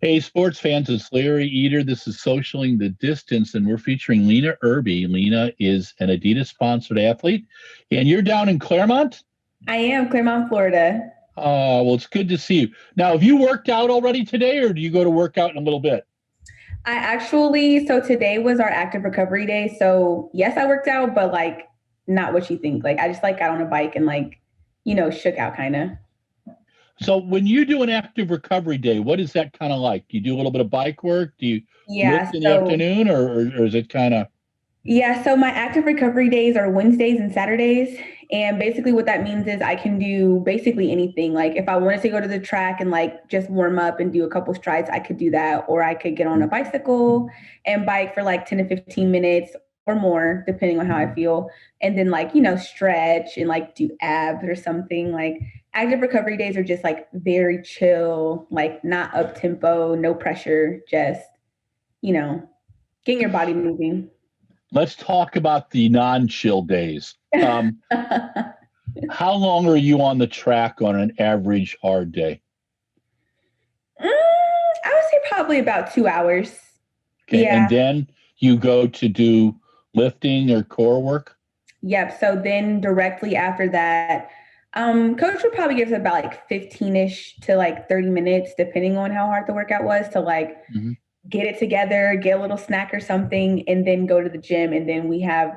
Hey, sports fans, it's Larry Eder. This is Socialing the Distance, and we're featuring Lynna Irby. Lynna is an Adidas sponsored athlete, and you're down in Claremont? I am Claremont, Florida. Well, it's good to see you. Now, have you worked out already today, or do you go to work out in a little bit? So today was our active recovery day. So yes, I worked out, but like not what you think. Like I just like got on a bike and shook out kind of. So, when you do an active recovery day, what is that kind of like? Do you do a little bit of bike work? Do you Yeah. lift in the So afternoon, or is it kind of yeah, so my active recovery days are Wednesdays and Saturdays. And basically what that means is I can do basically anything. Like if I wanted to go to the track and like just warm up and do a couple strides, I could do that. Or I could get on a bicycle and bike for like 10 to 15 minutes or more, depending on how I feel. And then stretch and like do abs or something. Like active recovery days are just like very chill, like not up tempo, no pressure, just, you know, getting your body moving. let's talk about the non-chill days. How long are you on the track on an average hard day? I would say probably about 2 hours. Okay, and Yeah. then you go to do lifting or core work? Yep. So then directly after that, coach would probably give us about like 15-ish to like 30 minutes, depending on how hard the workout was, to like Mhm. get it together, get a little snack or something, and then go to the gym. And then we have,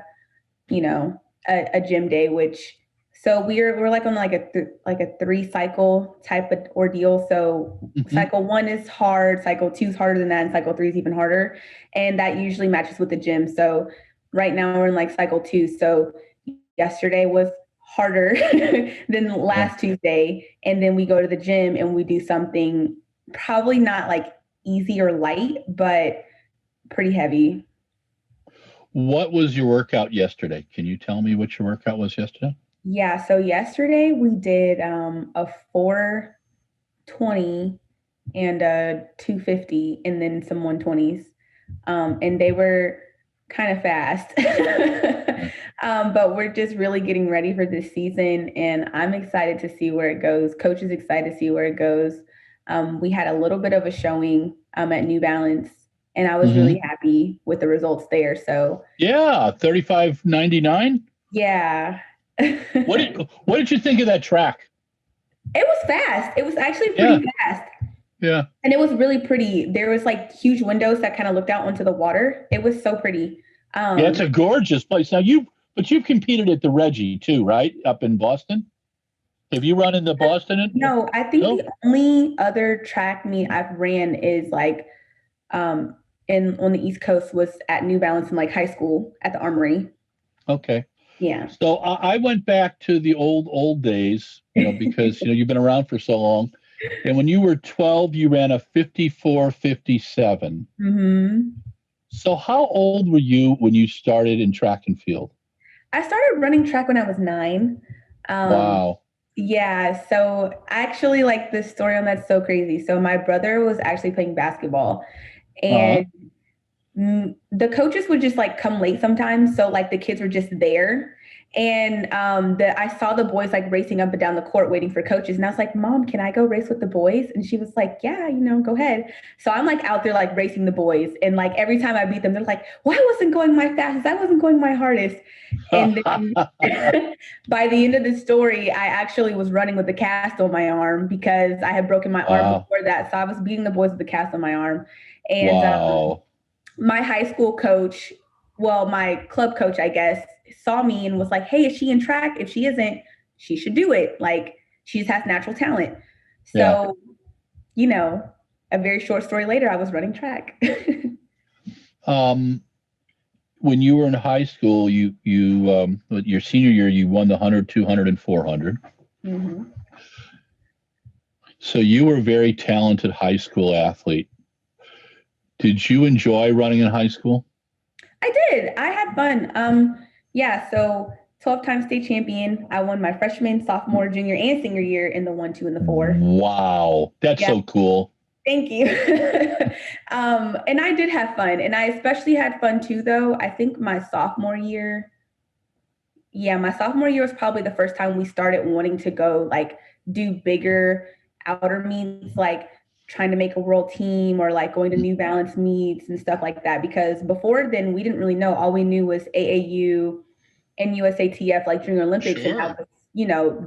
a gym day, which so we're like on like like a 3 cycle type of ordeal. So Mhm. cycle 1 is hard, cycle 2 is harder than that, and cycle 3 is even harder. And that usually matches with the gym. So right now we're in like cycle 2. So yesterday was harder than Yeah. last Tuesday. And then we go to the gym and we do something probably not like easy or light, but pretty heavy. What was your workout yesterday? Can you tell me what your workout was yesterday? Yeah, so yesterday we did a 420 and a 250 and then some 120s. And they were kind of fast. Yeah. But we're just really getting ready for this season and I'm excited to see where it goes. Coach is excited to see where it goes. We had a little bit of a showing at New Balance and I was really Hmm. happy with the results there. So Yeah, 35.99. yeah. What did you think of that track? It was fast. It was actually Yeah, pretty fast. yeah. And it was really pretty. There was like huge windows that kind of looked out onto the water. It was so pretty. Yeah, it's Um, a gorgeous place. Now you've competed at the Reggie too, right? Up in Boston. Have you run in the Boston? no, I think No? the only other track meet I've ran is like um in on the East Coast was at New Balance in like high school at the Armory. Okay. Yeah. So I went back to the old days, because you've been around for so long. And when you were 12, you ran a 54:57. hmm So how old were you when you started in track and field? I started running track when I was 9. Um, Wow. yeah, so actually like the story on that's so crazy. So my brother was actually playing basketball Uh-huh. and the coaches would just like come late sometimes, so like the kids were just there. And the I saw the boys like racing up and down the court waiting for coaches, and I was like, "Mom, can I go race with the boys?" And she was like, "Yeah, go ahead." So I'm like out there like racing the boys, and like every time I beat them, they're like, "Well, I wasn't going my fastest, I wasn't going my hardest." And then by the end of the story, I actually was running with a cast on my arm because I had broken my arm Wow. before that. So I was beating the boys with a cast on my arm, and Wow. my high school coach, well, my club coach, I guess, saw me and was like, "Hey, is she in track? If she isn't, she should do it. Like, she just has natural talent." Yeah. So, you know, a very short story later, I was running track. Um, when you were in high school, your senior year, you won the 100, 200, and 400. hmm So you were a very talented high school athlete. Did you enjoy running in high school? I did. I had fun. Yeah. So 12-time state champion. I won my freshman, sophomore, junior, and senior year in the 1, 2, and the 4. Wow, that's Yeah. so cool. Thank you. And I did have fun. And I especially had fun too, though. I think my sophomore year, yeah, my sophomore year was probably the first time we started wanting to go like do bigger outer meets. Like trying to make a world team or like going to New Balance meets and stuff like that. Because before then, we didn't really know. All we knew was AAU and USATF, like Junior Olympics, and that was,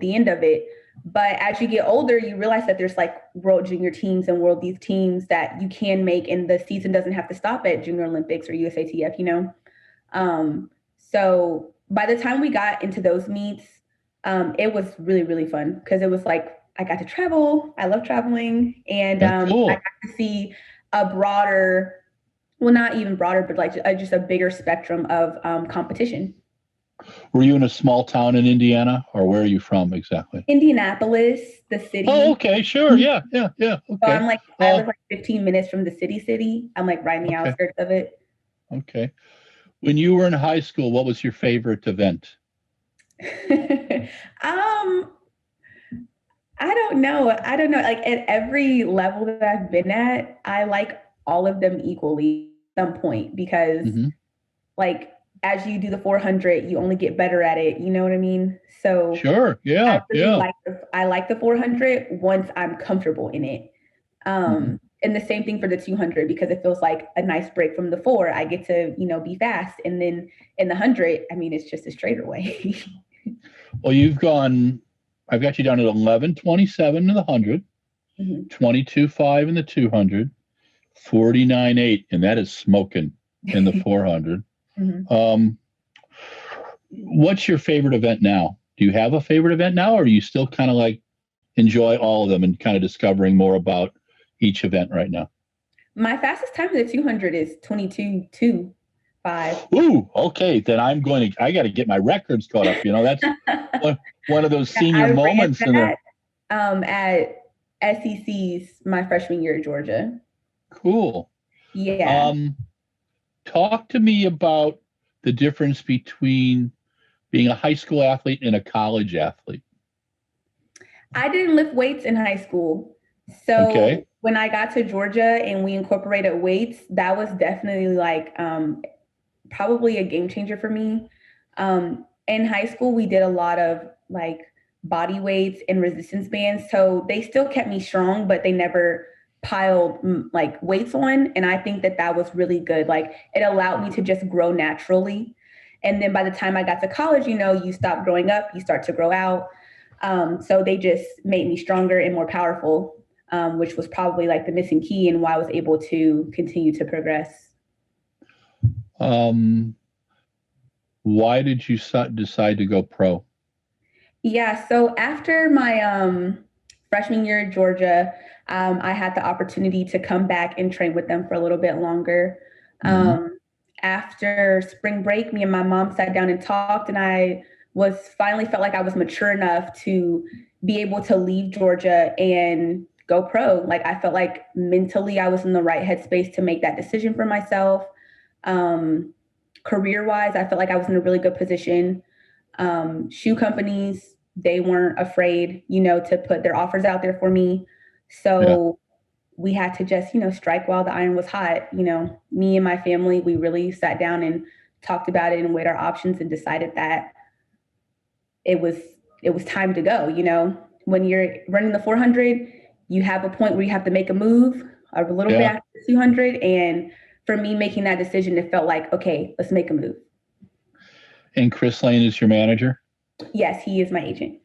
the end of it. But as you get older, you realize that there's like world junior teams and world youth teams that you can make, and the season doesn't have to stop at Junior Olympics or USATF, So by the time we got into those meets, it was really, really fun because it was like I got to travel. I love traveling. And cool. I got to see a broader, well, not even broader, but like just a bigger spectrum of competition. Were you in a small town in Indiana, or where are you from exactly? Indianapolis, the city. Oh, okay, sure. Yeah. Okay. So I'm like, I live like 15 minutes from the city. I'm like right in the outskirts of it. Okay. When you were in high school, what was your favorite event? I don't know. Like at every level that I've been at, I like all of them equally at some point because like as you do the 400, you only get better at it. You know what I mean? So sure. Yeah. I like the 400 once I'm comfortable in it. And the same thing for the 200 because it feels like a nice break from the 4. I get to, be fast. And then in the 100, I mean, it's just a straighter way. Well, I've got you down at 11:27 in the 100, 22:5 in the 200, 49:8, and that is smoking in the 400. What's your favorite event now? Do you have a favorite event now, or are you still kind of like enjoy all of them and kind of discovering more about each event right now? My fastest time in the 200 is 22:25. Ooh, okay. Then I got to get my records caught up. That's one of those senior moments. At SEC's my freshman year at Georgia. Cool. Yeah. Talk to me about the difference between being a high school athlete and a college athlete. I didn't lift weights in high school. So when I got to Georgia and we incorporated weights, that was definitely like probably a game changer for me. In high school, we did a lot of like body weights and resistance bands. So they still kept me strong, but they never piled like weights on. And I think that was really good. Like it allowed me to just grow naturally. And then by the time I got to college, you stop growing up, you start to grow out. So they just made me stronger and more powerful, which was probably like the missing key and why I was able to continue to progress. Why did you decide to go pro? Yeah, so after my freshman year at Georgia, I had the opportunity to come back and train with them for a little bit longer. After spring break, me and my mom sat down and talked, and I finally felt like I was mature enough to be able to leave Georgia and go pro. Like I felt like mentally I was in the right headspace to make that decision for myself. Career-wise, I felt like I was in a really good position. Shoe companies, they weren't afraid, to put their offers out there for me. So we had to just, strike while the iron was hot. Me and my family, we really sat down and talked about it and weighed our options and decided that it was time to go. When you're running the 400, you have a point where you have to make a move a little bit after the 200. And for me, making that decision, it felt like, okay, let's make a move. And Chris Layne is your manager? Yes, he is my agent.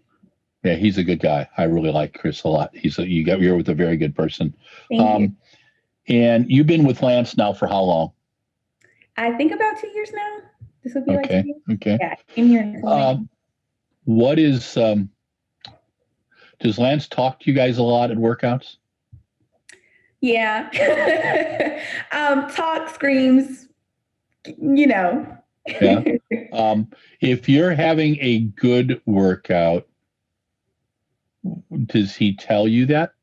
Yeah, he's a good guy. I really like Chris a lot. You're with a very good person. Thank you. And you've been with Lance now for how long? I think about 2 years now. This would be like 2 years. Okay. Yeah, I came here in what is does Lance talk to you guys a lot at workouts? Yeah. Talk, screams, Yeah. If you're having a good workout, does he tell you that?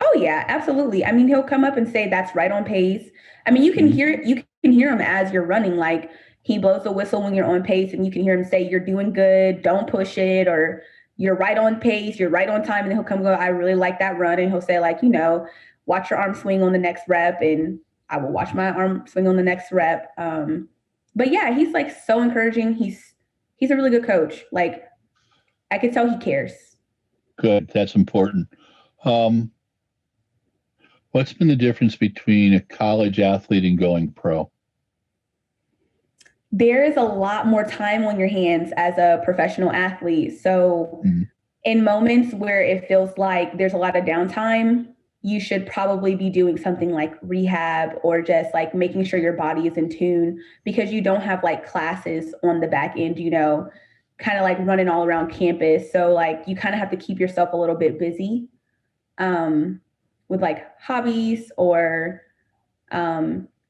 Oh yeah, absolutely. I mean, he'll come up and say that's right on pace. I mean, you can hear him as you're running. Like he blows the whistle when you're on pace, and you can hear him say, "You're doing good. Don't push it," or "You're right on pace. You're right on time." And then he'll come and go, "I really like that run," and he'll say like, "Watch your arm swing on the next rep," and I will watch my arm swing on the next rep. But yeah, he's like so encouraging. He's a really good coach. Like I could tell he cares. Good. That's important. What's been the difference between a college athlete and going pro? There is a lot more time on your hands as a professional athlete. So in moments where it feels like there's a lot of downtime, you should probably be doing something like rehab or just like making sure your body is in tune, because you don't have like classes on the back end, kind of like running all around campus. So like you kind of have to keep yourself a little bit busy with like hobbies or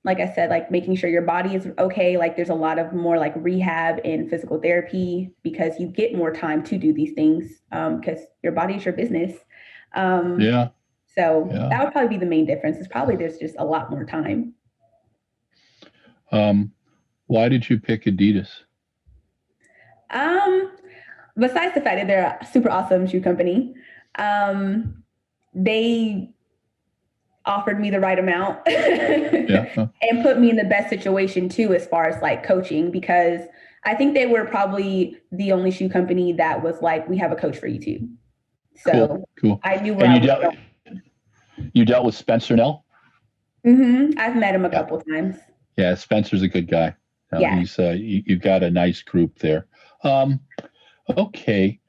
like I said, like making sure your body is okay. Like there's a lot of more like rehab and physical therapy because you get more time to do these things because your body is your business. Yeah. So that would probably be the main difference. Is probably there's just a lot more time. Why did you pick Adidas? Besides the fact that they're a super awesome shoe company, they offered me the right amount and put me in the best situation too, as far as like coaching, because I think they were probably the only shoe company that was like, we have a coach for you too. So cool. I knew where I was going. You dealt with Spencer Nell? I've met him a couple of times. Yeah, Spencer's a good guy. He's you've got a nice group there. Okay,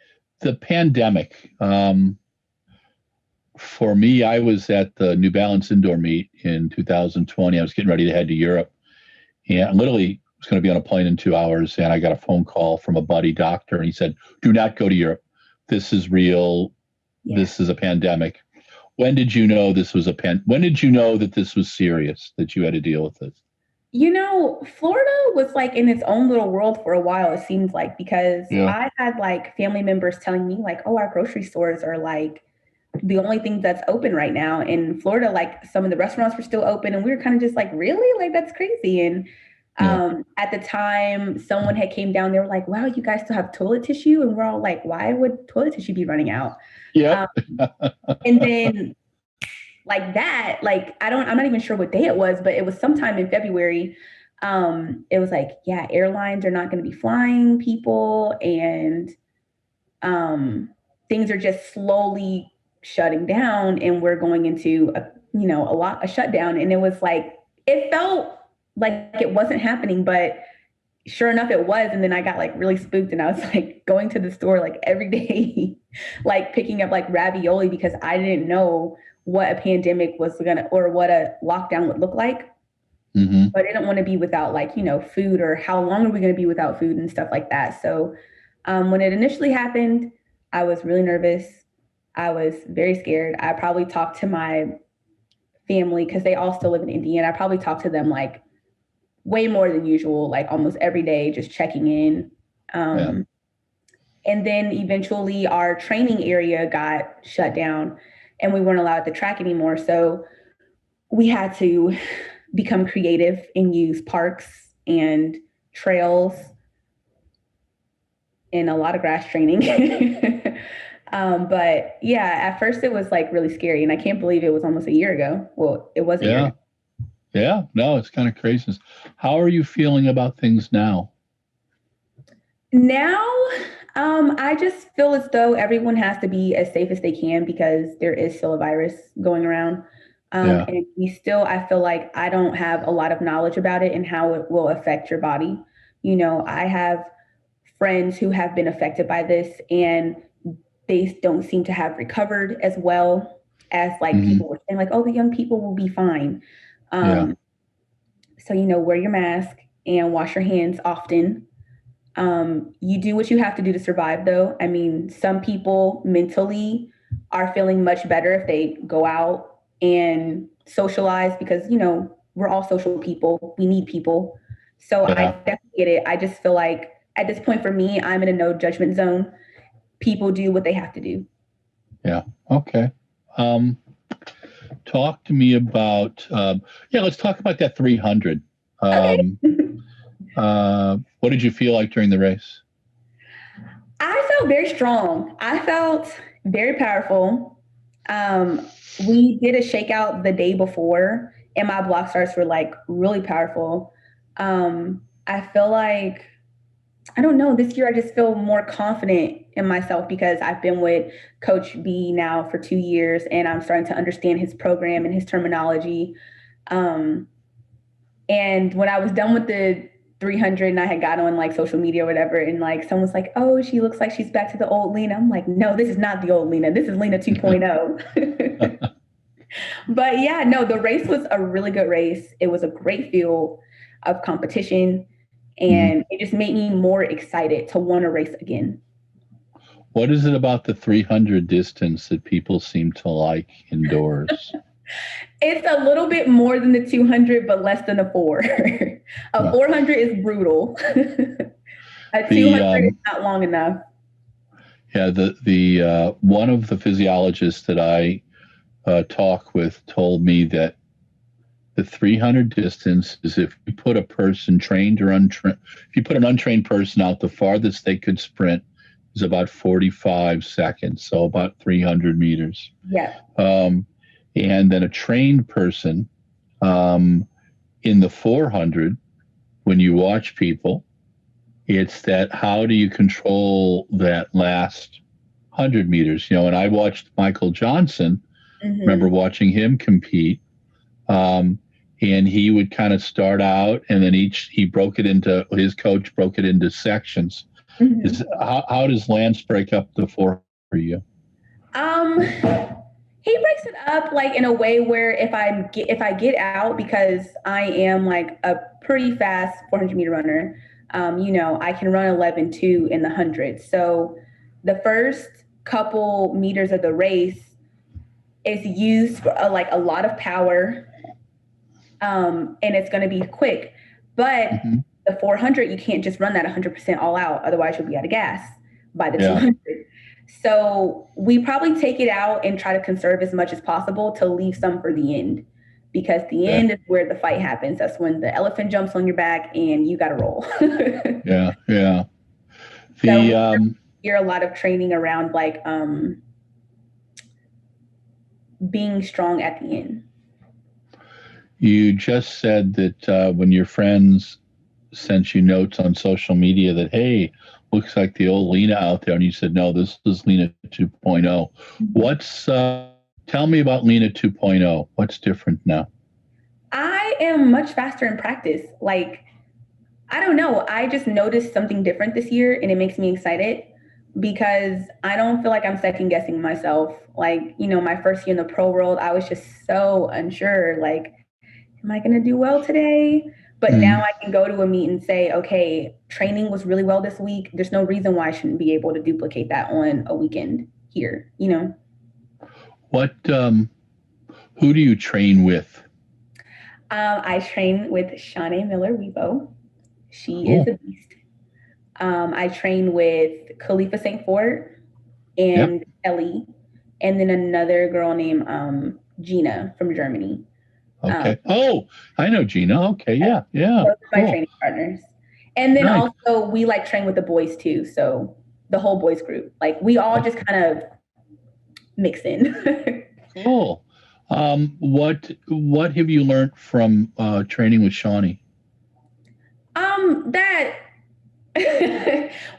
the pandemic. For me, I was at the New Balance indoor meet in 2020. I was getting ready to head to Europe, and literally was going to be on a plane in 2 hours. And I got a phone call from a buddy doctor, and he said, "Do not go to Europe. This is real. Yeah. This is a pandemic." When did you know this was when did you know that this was serious, that you had to deal with this? Florida was like in its own little world for a while, it seems like, because I had like family members telling me like, oh, our grocery stores are like the only thing that's open right now. In Florida, like some of the restaurants were still open, and we were kind of just like, really? Like, that's crazy. And at the time, someone had came down, they were like, wow, you guys still have toilet tissue? And we're all like, why would toilet tissue be running out? Yeah. And then like that, like, I'm not even sure what day it was, but it was sometime in February. It was like, yeah, airlines are not going to be flying people, and things are just slowly shutting down, and we're going into a shutdown. And it was like, it felt like it wasn't happening, but sure enough it was. And then I got like really spooked, and I was like going to the store like every day, like picking up like ravioli, because I didn't know what a pandemic was or what a lockdown would look like. But I didn't want to be without like, food, or how long are we going to be without food and stuff like that. So when it initially happened, I was really nervous. I was very scared. I probably talked to my family, because they all still live in Indiana. I probably talked to them like way more than usual, like almost every day, just checking in. And then eventually our training area got shut down, and we weren't allowed to track anymore. So we had to become creative and use parks and trails and a lot of grass training. But yeah, at first it was like really scary, and I can't believe it was almost a year ago. Well, it was a year ago. Yeah, no, it's kind of crazy. How are you feeling about things now? Now, I just feel as though everyone has to be as safe as they can, because there is still a virus going around. And I feel like I don't have a lot of knowledge about it and how it will affect your body. I have friends who have been affected by this, and they don't seem to have recovered as well as like people were saying, like, oh, the young people will be fine. So, wear your mask and wash your hands often. You do what you have to do to survive, though. I mean, some people mentally are feeling much better if they go out and socialize, because, we're all social people. We need people. So I definitely get it. I just feel like at this point for me, I'm in a no judgment zone. People do what they have to do. Yeah. Okay. Talk to me about, let's talk about that 300. Okay. What did you feel like during the race? I felt very strong. I felt very powerful. We did a shakeout the day before, and my block starts were like really powerful. I feel like I don't know. This year, I just feel more confident in myself because I've been with Coach B now for 2 years, and I'm starting to understand his program and his terminology. Um, and when I was done with the 300 and I had got on like social media or whatever, and like someone was like, "Oh, she looks like she's back to the old Lynna." I'm like, "No, this is not the old Lynna. This is Lynna 2.0." But yeah, no, the race was a really good race. It was a great field of competition, and it just made me more excited to want to race again. What is it about the 300 distance that people seem to like indoors? It's a little bit more than the 200, but less than a 4. A 400 is brutal. A 200 is not long enough. Yeah, the one of the physiologists that I talk with told me that the 300 distance is if you put a person trained or untrained, if you put an untrained person out, the farthest they could sprint is about 45 seconds, so about 300 meters. Yeah. And then a trained person in the 400, when you watch people, it's that how do you control that last 100 meters? You know, and I watched Michael Johnson, remember watching him compete. And he would kind of start out, and then he broke it into, his coach broke it into sections. How does Lance break up the 4 for you? He breaks it up like in a way where if I get out, because I am like a pretty fast 400-meter runner, you know, I can run 11.2 in the 100. So the first couple meters of the race is used for like a lot of power, and it's going to be quick. But the 400, you can't just run that 100% all out, otherwise you'll be out of gas by the 200. So we probably take it out and try to conserve as much as possible to leave some for the end, because the end is where the fight happens. That's when the elephant jumps on your back and you got to roll. Yeah. So hear a lot of training around like being strong at the end. You just said that when your friends sent you notes on social media that, hey, looks like the old Lynna out there, and you said, no, this is Lynna 2.0. What's tell me about Lynna 2.0? What's different now? I am much faster in practice. Like, I don't know. I just noticed something different this year, and it makes me excited because I don't feel like I'm second guessing myself. Like, you know, my first year in the pro world, I was just so unsure. Like, am I going to do well today? But now I can go to a meet and say, okay, training was really well this week. There's no reason why I shouldn't be able to duplicate that on a weekend here, you know? What, who do you train with? I train with Shanae Miller-Wevo. She is a beast. I train with Khalifa St. Fort and Ellie, and then another girl named Gina from Germany. Okay. I know Gina. Okay. Yeah. Those are my training partners. And then also we like train with the boys too. So the whole boys group, like we all just kind of mix in. Cool. What have you learned from training with Shawnee? That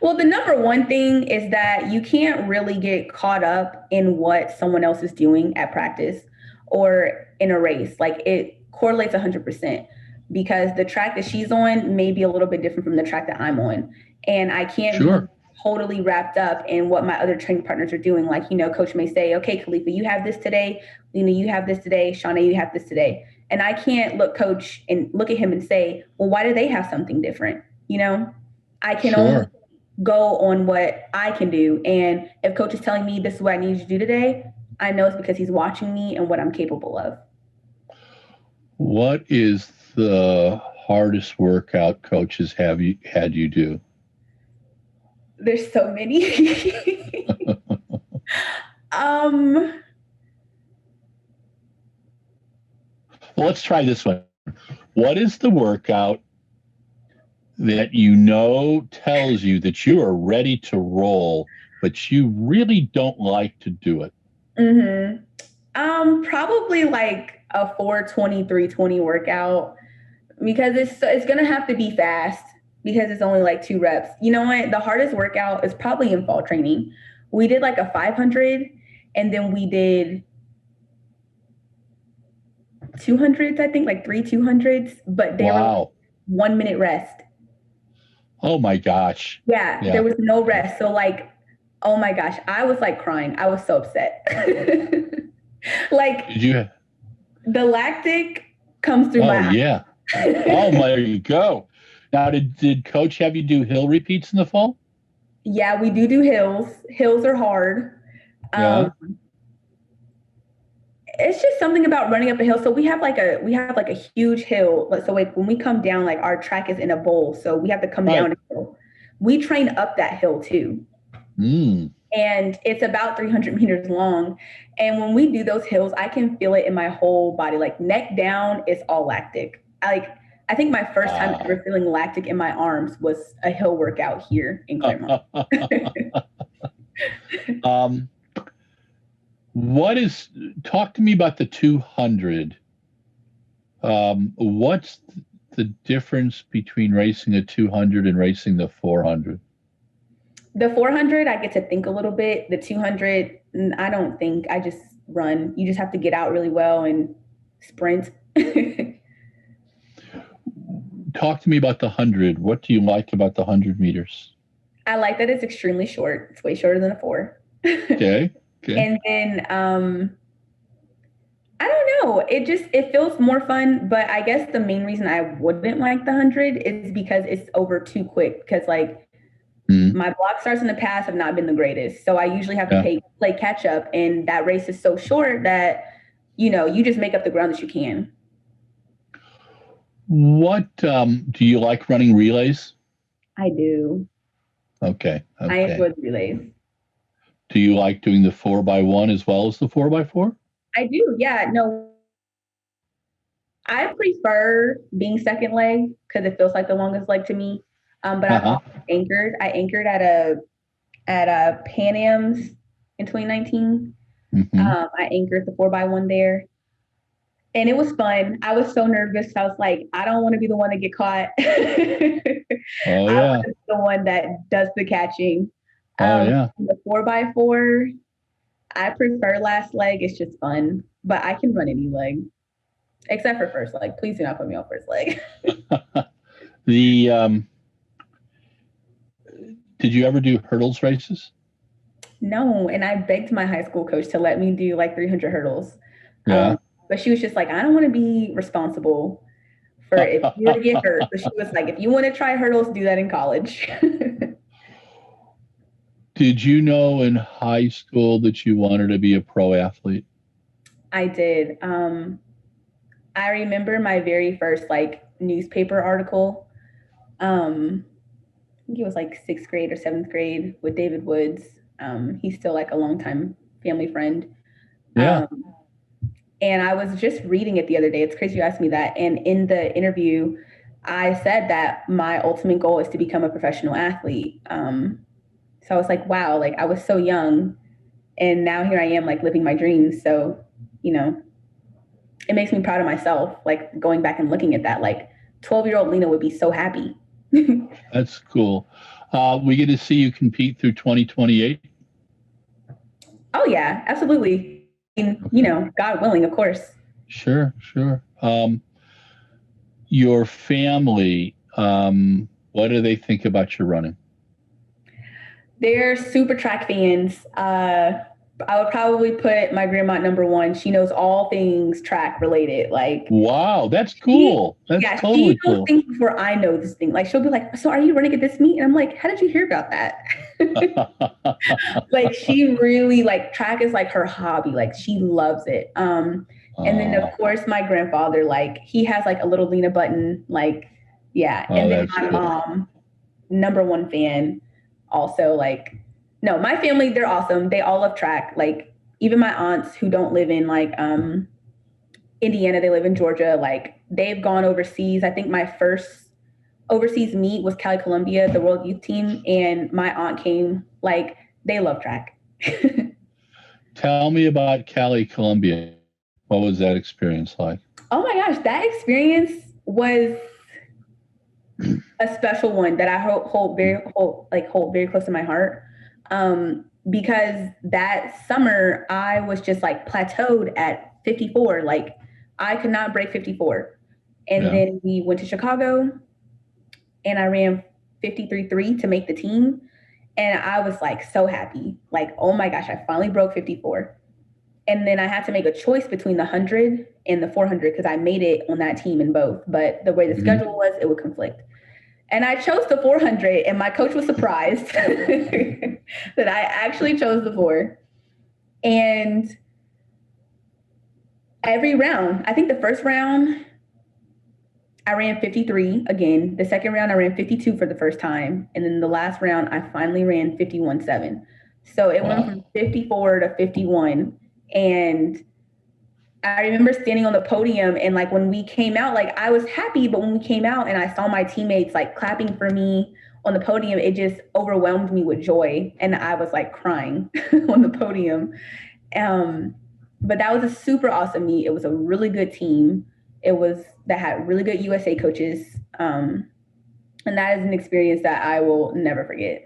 well, the number one thing is that you can't really get caught up in what someone else is doing at practice or in a race. Like it correlates 100%, because the track that she's on may be a little bit different from the track that I'm on. And I can't be totally wrapped up in what my other training partners are doing. Like, you know, coach may say, okay, Khalifa, you have this today. Lynna, you have this today. Shanae, you have this today. And I can't look at him and say, well, why do they have something different? You know, I can only go on what I can do. And if coach is telling me this is what I need you to do today, I know it's because he's watching me and what I'm capable of. What is the hardest workout coaches had you do? There's so many. Well, let's try this one. What is the workout that you know tells you that you are ready to roll, but you really don't like to do it? Probably like a 4:20, 3:20 workout, because it's going to have to be fast. because it's only like 2 reps. You know what? The hardest workout is probably in fall training. We did like a 500 and then we did 200s, I think, like 3 200s, but they were 1 minute rest. Oh my gosh. Yeah, there was no rest. So like, oh my gosh, I was like crying. I was so upset. Like, the lactic comes through my eyes. Yeah. Oh, there you go. Now, did coach have you do hill repeats in the fall? Yeah, we do hills. Hills are hard. It's just something about running up a hill. So we have like a huge hill. So like when we come down, like our track is in a bowl. So we have to come down a hill. We train up that hill too. And it's about 300 meters long. And when we do those hills, I can feel it in my whole body, like neck down, it's all lactic. I think my first time ever feeling lactic in my arms was a hill workout here in Claremont. Talk to me about the 200. What's the difference between racing a 200 and racing the 400? The 400, I get to think a little bit. The 200, I don't think. I just run. You just have to get out really well and sprint. Talk to me about the 100. What do you like about the 100 meters? I like that it's extremely short. It's way shorter than a 4. Okay. And then, I don't know. It feels more fun, but I guess the main reason I wouldn't like the 100 is because it's over too quick. Because like, my block starts in the past have not been the greatest. So I usually have to play catch up. And that race is so short that, you just make up the ground that you can. What do you like running relays? I do. Okay. I enjoy the relays. Do you like doing the 4x1 as well as the 4x4? I do. Yeah. No. I prefer being second leg because it feels like the longest leg to me. But I've also anchored. I anchored at a Pan Am's in 2019. I anchored the 4x1 there. And it was fun. I was so nervous. I was like, I don't want to be the one to get caught. I want to be the one that does the catching. The 4x4, I prefer last leg. It's just fun. But I can run any leg. Except for first leg. Please do not put me on first leg. Did you ever do hurdles races? No. And I begged my high school coach to let me do like 300 hurdles. But she was just like, I don't want to be responsible for if you were to get hurt. So she was like, if you want to try hurdles, do that in college. Did you know in high school that you wanted to be a pro athlete? I did. I remember my very first like newspaper article. I think it was like 6th grade or 7th grade with David Woods. He's still like a longtime family friend. And I was just reading it the other day. It's crazy you asked me that. And in the interview, I said that my ultimate goal is to become a professional athlete. So I was like, wow, like I was so young and now here I am like living my dreams. So, it makes me proud of myself, like going back and looking at that, like 12-year-old Lynna would be so happy. That's cool. We get to see you compete through 2028? Oh, yeah, absolutely. God willing, of course. Sure. Your family, what do they think about your running? They're super track fans. I would probably put my grandma at number 1. She knows all things track related. Like, wow, that's cool. That's totally she knows cool. things before I know this thing. Like, she'll be like, "So, are you running at this meet?" And I'm like, "How did you hear about that?" Like, she really track is like her hobby. Like, she loves it. And then of course my grandfather, like, he has like a little Lynna button. Like, yeah. And then my mom, number 1 fan. Also, like. No, my family, they're awesome. They all love track. Like, even my aunts who don't live in like Indiana, they live in Georgia. Like, they've gone overseas. I think my first overseas meet was Cali, Columbia, the World Youth Team, and my aunt came. Like, they love track. Tell me about Cali, Columbia. What was that experience like? Oh my gosh, that experience was a special one that I hold very close to my heart. Because that summer I was just like plateaued at 54. Like I could not break 54. And then we went to Chicago and I ran 53.3 to make the team. And I was like so happy. Like, oh my gosh, I finally broke 54. And then I had to make a choice between the 100 and the 400 because I made it on that team in both. But the way the schedule was, it would conflict. And I chose the 400, and my coach was surprised that I actually chose the 4. And every round, I think the first round, I ran 53 again. The second round, I ran 52 for the first time. And then the last round, I finally ran 51.7. So it went from 54 to 51. And I remember standing on the podium and like when we came out, like I was happy, but when we came out and I saw my teammates like clapping for me on the podium, it just overwhelmed me with joy. And I was like crying on the podium. But that was a super awesome meet. It was a really good team. That had really good USA coaches. And that is an experience that I will never forget.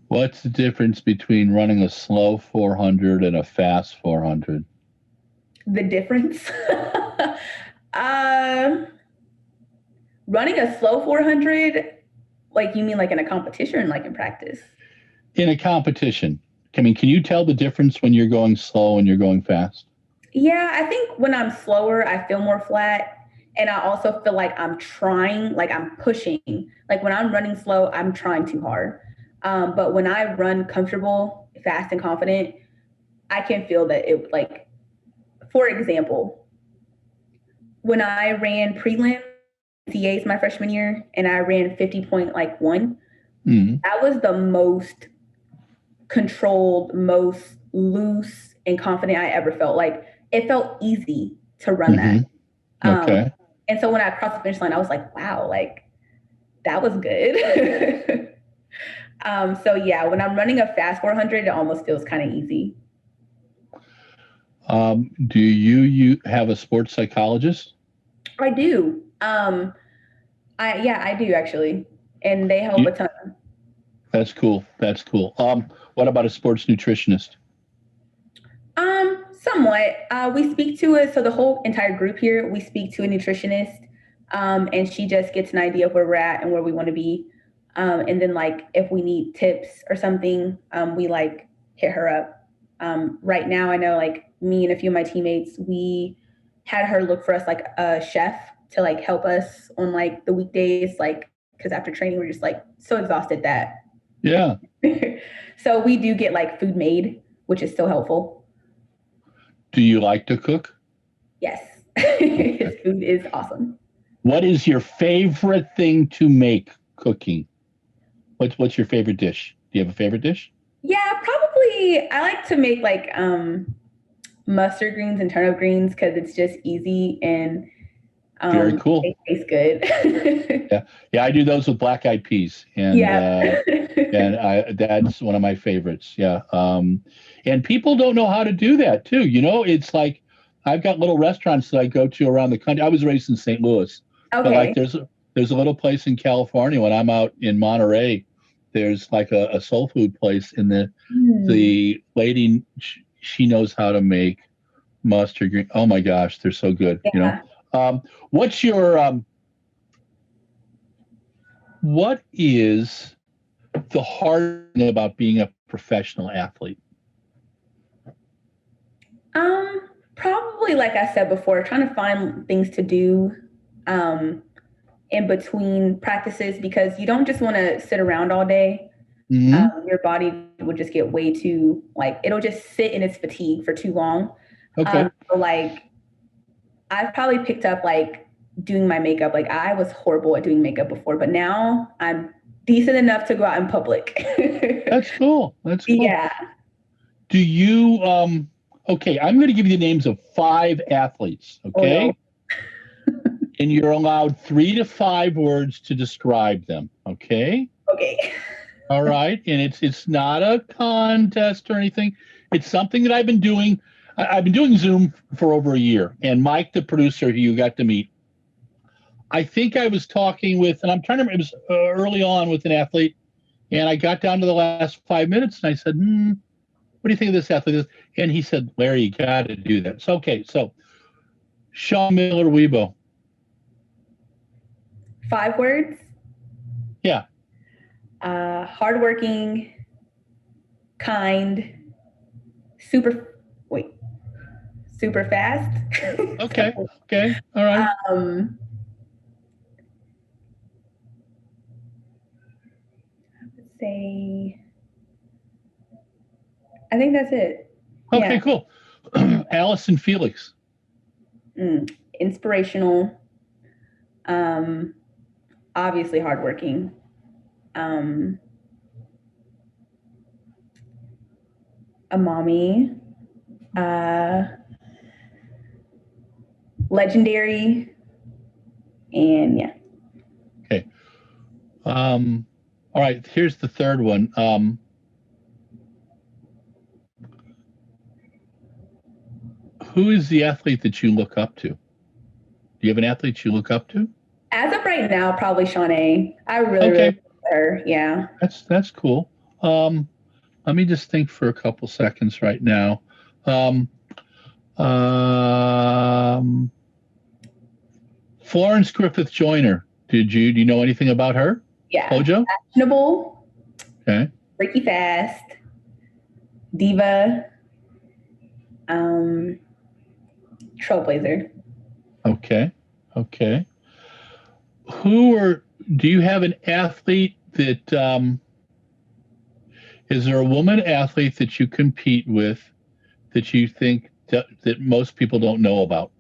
What's the difference between running a slow 400 and a fast 400? The difference? Running a slow 400, like you mean like in a competition or like in practice? In a competition. I mean, can you tell the difference when you're going slow and you're going fast? Yeah, I think when I'm slower, I feel more flat. And I also feel like I'm trying, like I'm pushing. Like when I'm running slow, I'm trying too hard. But when I run comfortable, fast, and confident, I can feel that it like, for example, when I ran prelim CAs my freshman year and I ran 50.1, that was the most controlled, most loose and confident I ever felt. Like it felt easy to run that. Okay. And so when I crossed the finish line, I was like, wow, like that was good. So yeah, when I'm running a fast 400, it almost feels kind of easy. Do you have a sports psychologist? I do. I do actually. And they help a ton. That's cool. That's cool. What about a sports nutritionist? Somewhat. We speak to it. So the whole entire group here, we speak to a nutritionist. And she just gets an idea of where we're at and where we want to be. And then like if we need tips or something, we like hit her up. Right now, I know like me and a few of my teammates, we had her look for us like a chef to like help us on like the weekdays, like because after training we're just like so exhausted that. Yeah. So we do get like food made, which is so helpful. Do you like to cook? Yes. His food is awesome. What is your favorite thing to make cooking? What's your favorite dish? Do you have a favorite dish? Yeah, probably. I like to make like mustard greens and turnip greens because it's just easy and very cool. They taste good. Yeah, I do those with black eyed peas, and that's one of my favorites. Yeah, and people don't know how to do that too. You know, it's like I've got little restaurants that I go to around the country. I was raised in St. Louis, but like there's a little place in California when I'm out in Monterey. There's like a soul food place, and the lady she knows how to make mustard green. Oh my gosh, they're so good. Yeah. You know, what's your what is the hard thing about being a professional athlete? Probably like I said before, trying to find things to do in between practices because you don't just want to sit around all day. Your body will just get way too like it'll just sit in its fatigue for too long. So like I've probably picked up like doing my makeup. Like I was horrible at doing makeup before, but now I'm decent enough to go out in public. That's cool. That's cool. Yeah. Do you okay, I'm going to give you the names of 5 athletes, okay? Oh, no. And you're allowed 3 to 5 words to describe them, okay? Okay. All right, and it's not a contest or anything. It's something that I've been doing. I've been doing Zoom for over a year, and Mike, the producer who you got to meet, I think I was talking with, and I'm trying to remember, it was early on with an athlete, and I got down to the last 5 minutes, and I said, what do you think of this athlete? And he said, Larry, you got to do that. So, okay, so Sean Miller-Weibo. 5 words? Yeah. Hardworking, kind, super fast. Okay. Okay. All right. I think that's it. Okay, cool. Allison Felix. Inspirational. Obviously hardworking. A mommy. Legendary. And yeah. Okay. All right. Here's the third one. Who is the athlete that you look up to? Do you have an athlete you look up to? As of right now, probably Shawnee. I really like her. Yeah. That's cool. Let me just think for a couple seconds right now. Florence Griffith Joyner. Do you know anything about her? Yeah. Hojo? Fashionable. Okay. Freaky fast. Diva. Trailblazer. Okay. Do you have an athlete that, is there a woman athlete that you compete with that you think that most people don't know about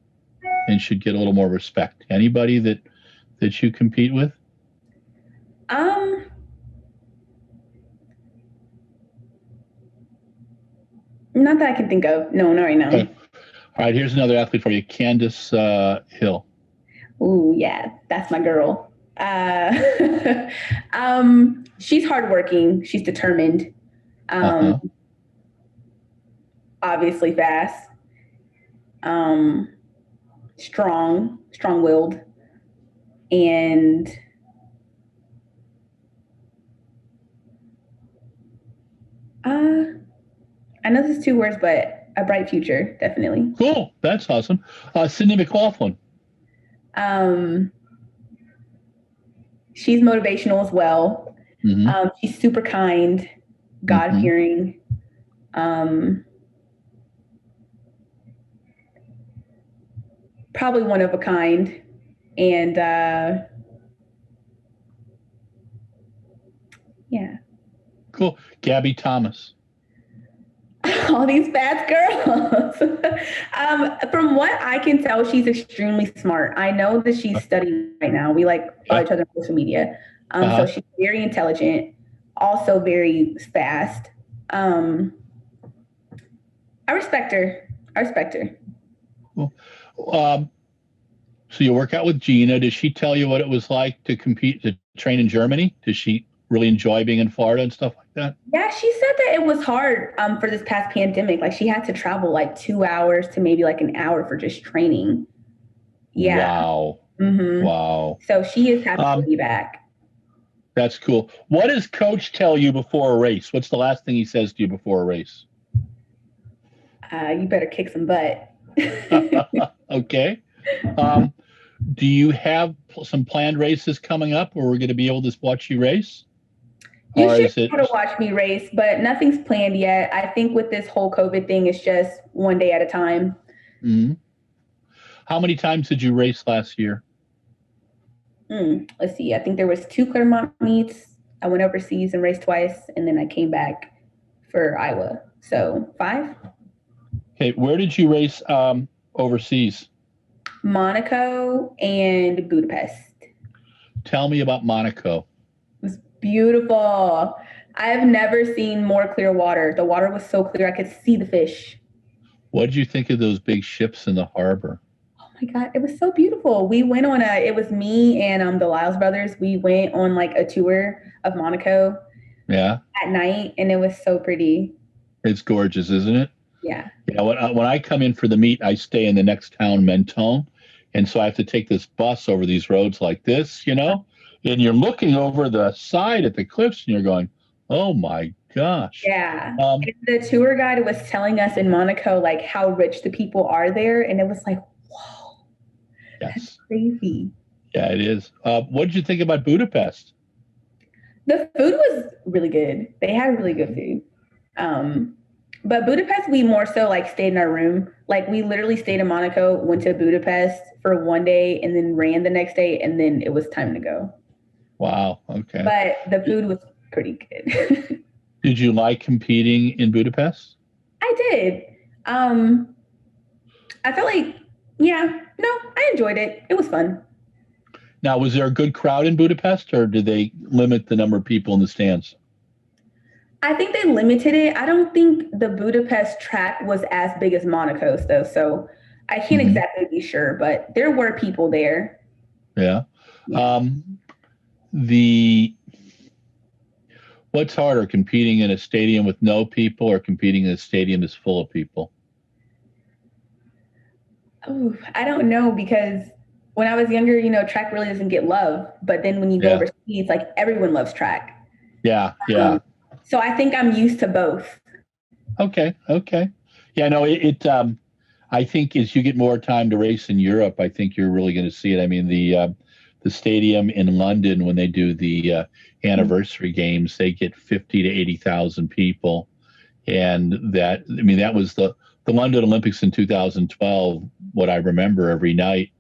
and should get a little more respect? Anybody that you compete with? Not that I can think of. No, not right now. Okay. All right, here's another athlete for you, Candace Hill. Ooh, yeah, that's my girl. She's hardworking. She's determined. Obviously fast. Strong-willed, and I know this is 2 words, but a bright future, definitely. Cool, that's awesome. Sydney McLaughlin. She's motivational as well. Mm-hmm. She's super kind, God-fearing. Probably one of a kind, and yeah. Cool. Gabby Thomas. All these fast girls. From what I can tell, she's extremely smart. I know that she's studying right now. We follow each other on social media. So she's very intelligent, also very fast. I respect her. Cool. So you work out with Gina. Did she tell you what it was like to train in Germany? Does she really enjoy being in Florida and stuff like that? Yeah, she said that it was hard for this past pandemic. Like she had to travel 2 hours to maybe an hour for just training. Yeah. Wow. Mm-hmm. Wow. So she is happy to be back. That's cool. What does Coach tell you before a race? What's the last thing he says to you before a race? You better kick some butt. Okay. Do you have some planned races coming up where we're going to be able to watch you race? You should be able to watch me race, but nothing's planned yet. I think with this whole COVID thing, it's just one day at a time. Mm-hmm. How many times did you race last year? Let's see. I think there was 2 Claremont meets. I went overseas and raced twice, and then I came back for Iowa. So 5. Okay. Where did you race overseas? Monaco and Budapest. Tell me about Monaco. It was beautiful. I've never seen more clear water. The water was so clear I could see the fish. What did you think of those big ships in the harbor? Oh my God, it was so beautiful. We went on it was me and the Lyles brothers. We went on a tour of Monaco. Yeah. At night, and it was so pretty. It's gorgeous, isn't it? Yeah. Yeah. When I come in for the meet, I stay in the next town, Mentone, And so I have to take this bus over these roads like this, you know, and you're looking over the side at the cliffs and you're going, oh my gosh. Yeah. And the tour guide was telling us in Monaco, like how rich the people are there. And it was like, whoa, that's crazy. Yeah, it is. What did you think about Budapest? The food was really good. They had really good food. But Budapest, we more so like stayed in our room. Like we literally stayed in Monaco, went to Budapest for one day and then ran the next day. And then it was time to go. Wow. Okay. But the food was pretty good. Did you like competing in Budapest? I did. I felt like, I enjoyed it. It was fun. Now, was there a good crowd in Budapest, or did they limit the number of people in the stands? I think they limited it. I don't think the Budapest track was as big as Monaco's, though. So I can't exactly be sure, but there were people there. Yeah. What's harder, competing in a stadium with no people or competing in a stadium that's full of people? Oh, I don't know, because when I was younger, track really doesn't get love. But then when you go overseas, like everyone loves track. Yeah. So I think I'm used to both. Okay. Yeah, no, I think as you get more time to race in Europe, I think you're really going to see it. I mean, the stadium in London, when they do the anniversary games, they get 50 to 80,000 people. And that was the London Olympics in 2012, what I remember every night,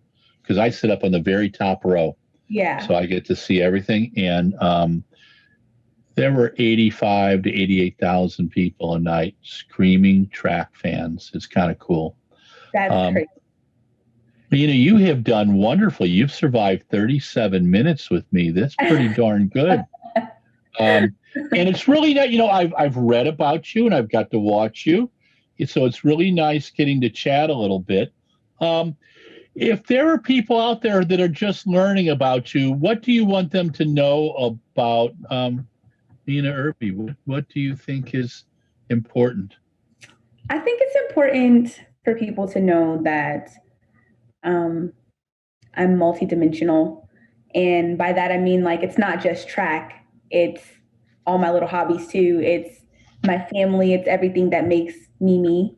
because I sit up on the very top row. Yeah. So I get to see everything. And there were 85 to 88,000 people a night screaming track fans. It's kind of cool. That's crazy. You have done wonderfully. You've survived 37 minutes with me. That's pretty darn good. And it's really not, I've read about you and I've got to watch you. So it's really nice getting to chat a little bit. If there are people out there that are just learning about you, what do you want them to know about Lynna Irby? What do you think is important? I think it's important for people to know that I'm multidimensional. And by that, I mean, like, it's not just track. It's all my little hobbies too. It's my family. It's everything that makes me me.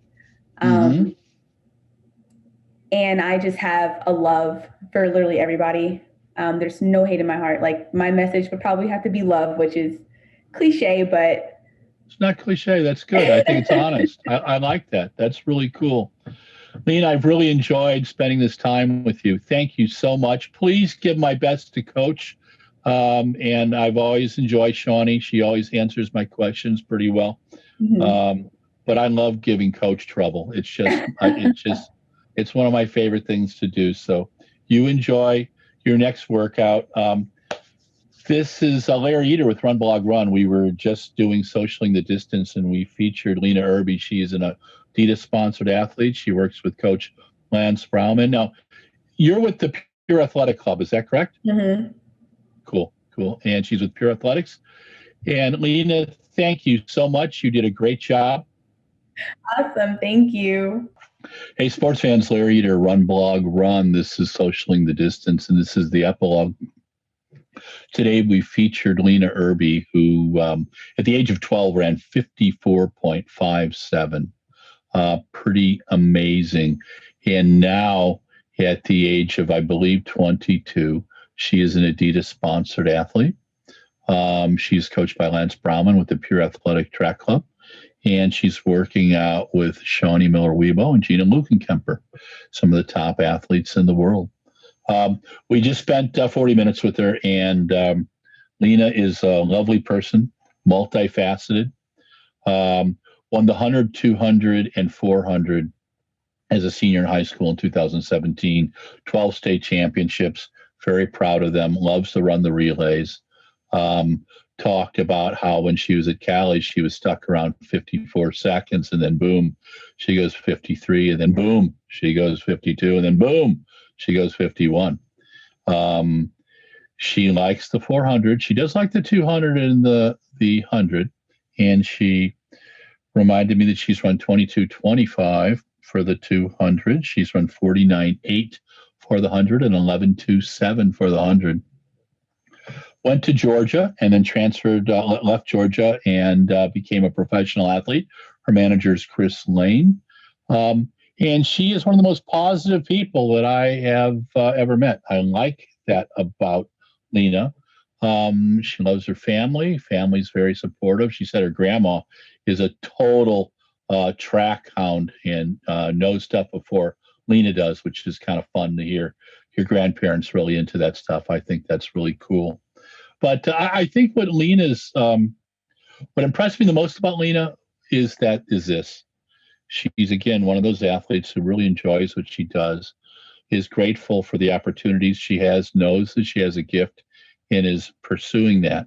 And I just have a love for literally everybody. There's no hate in my heart. Like, my message would probably have to be love, which is cliche, but it's not cliche. That's good. I think it's honest. I like that. That's really cool. Lynna, I've really enjoyed spending this time with you. Thank you so much. Please give my best to Coach. And I've always enjoyed Shawnee. She always answers my questions pretty well. But I love giving Coach trouble. It's one of my favorite things to do. So you enjoy your next workout. This is Larry Eder with RunBlogRun. We were just doing Socialing the Distance, and we featured Lynna Irby. She is an Adidas-sponsored athlete. She works with Coach Lance Brauman. Now, you're with the Pure Athletic Club, is that correct? Cool. And she's with Pure Athletics. And Lynna, thank you so much. You did a great job. Awesome. Thank you. Hey, sports fans, Larry Eder, RunBlogRun. This is Socialing the Distance, and this is the Epilogue. Today, we featured Lynna Irby, who at the age of 12 ran 54.57. Pretty amazing. And now, at the age of, I believe, 22, she is an Adidas-sponsored athlete. She's coached by Lance Brauman with the Pure Athletic Track Club. And she's working out with Shawnee Miller-Weibo and Gina Lukenkemper, some of the top athletes in the world. We just spent 40 minutes with her, and Lynna is a lovely person, multifaceted. Won the 100, 200, and 400 as a senior in high school in 2017, 12 state championships. Very proud of them, loves to run the relays. Talked about how when she was at college, she was stuck around 54 seconds, and then boom, she goes 53, and then boom, she goes 52, and then boom, she goes 51. She likes the 400. She does like the 200 and the 100, and she reminded me that she's run 22:25 for the 200. She's run 49:8 for the 100 and 11.27 for the 100. Went to Georgia and then transferred, left Georgia and became a professional athlete. Her manager is Layne. And she is one of the most positive people that I have ever met. I like that about Lynna. She loves her family. Family's very supportive. She said her grandma is a total track hound and knows stuff before Lynna does, which is kind of fun to hear your grandparents really into that stuff. I think that's really cool. But I think what Lynna's, what impressed me the most about Lynna is this. She's, again, one of those athletes who really enjoys what she does, is grateful for the opportunities she has, knows that she has a gift, and is pursuing that.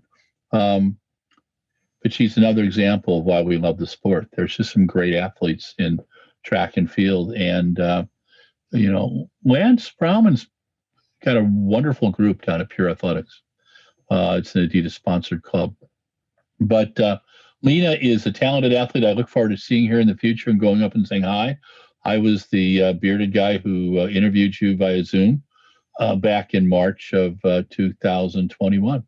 But she's another example of why we love the sport. There's just some great athletes in track and field. And, Lance Brauman's got a wonderful group down at Pure Athletics. It's an Adidas-sponsored club. But Lynna is a talented athlete. I look forward to seeing her in the future and going up and saying hi. I was the bearded guy who interviewed you via Zoom back in March of 2021.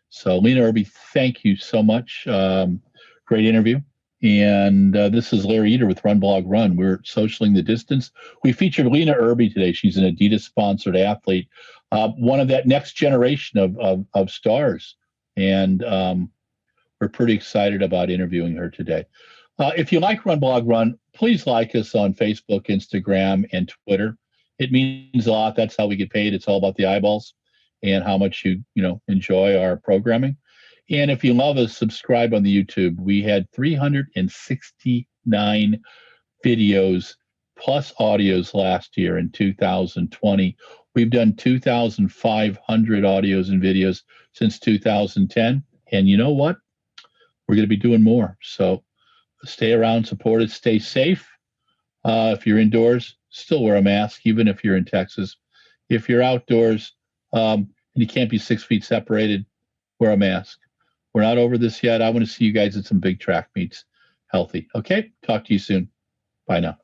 So, Lynna Irby, thank you so much. Great interview. And this is Larry Eder with RunBlogRun. We're socialing the distance. We featured Lynna Irby today. She's an Adidas-sponsored athlete, one of that next generation of stars. And we're pretty excited about interviewing her today. If you like RunBlogRun, please like us on Facebook, Instagram, and Twitter. It means a lot. That's how we get paid. It's all about the eyeballs and how much you enjoy our programming. And if you love us, subscribe on the YouTube. We had 369 videos plus audios last year in 2020. We've done 2,500 audios and videos since 2010. And you know what? We're going to be doing more. So stay around, support us, stay safe. If you're indoors, still wear a mask, even if you're in Texas. If you're outdoors and you can't be 6 feet separated, wear a mask. We're not over this yet. I want to see you guys at some big track meets healthy. Okay? Talk to you soon. Bye now.